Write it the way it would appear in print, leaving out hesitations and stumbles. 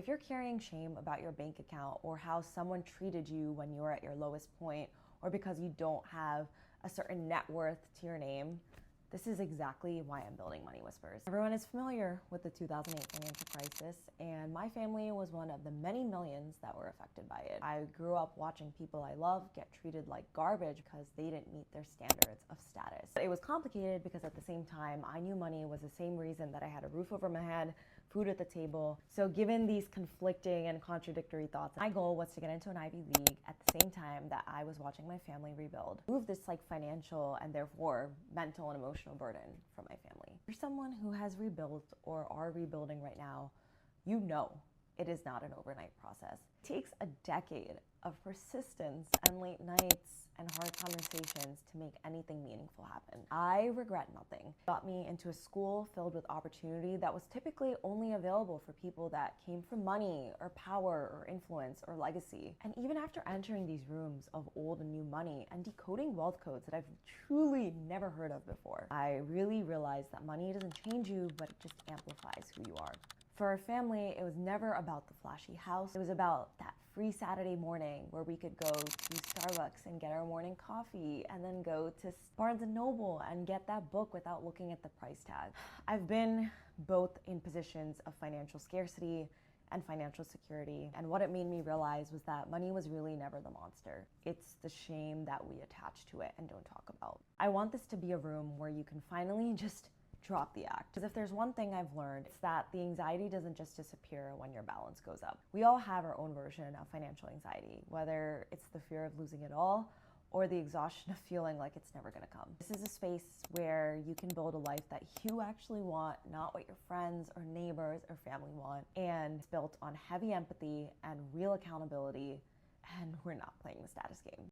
If you're carrying shame about your bank account or how someone treated you when you were at your lowest point, or because you don't have a certain net worth to your name, this is exactly why I'm building Money Whispers. Everyone is familiar with the 2008 financial crisis, and my family was one of the many millions that were affected by it. I grew up watching people I love get treated like garbage because they didn't meet their standards of status. It was complicated because at the same time, I knew money was the same reason that I had a roof over my head, food at the table. So given these conflicting and contradictory thoughts, my goal was to get into an Ivy League at the same time that I was watching my family rebuild. Move this financial and therefore mental and emotional burden from my family. If you're someone who has rebuilt or are rebuilding right now, you know it is not an overnight process. It takes a decade of persistence and late nights and hard conversations to make anything meaningful happen. I regret nothing. It got me into a school filled with opportunity that was typically only available for people that came from money or power or influence or legacy. And even after entering these rooms of old and new money and decoding wealth codes that I've truly never heard of before, I really realized that money doesn't change you, but it just amplifies who you are. For our family, it was never about the flashy house. It was about that free Saturday morning where we could go to Starbucks and get our morning coffee and then go to Barnes & Noble and get that book without looking at the price tag. I've been both in positions of financial scarcity and financial security, and what it made me realize was that money was really never the monster. It's the shame that we attach to it and don't talk about. I want this to be a room where you can finally just drop the act. Because if there's one thing I've learned, it's that the anxiety doesn't just disappear when your balance goes up. We all have our own version of financial anxiety, whether it's the fear of losing it all or the exhaustion of feeling like it's never gonna come. This is a space where you can build a life that you actually want, not what your friends or neighbors or family want, and it's built on heavy empathy and real accountability, and we're not playing the status game.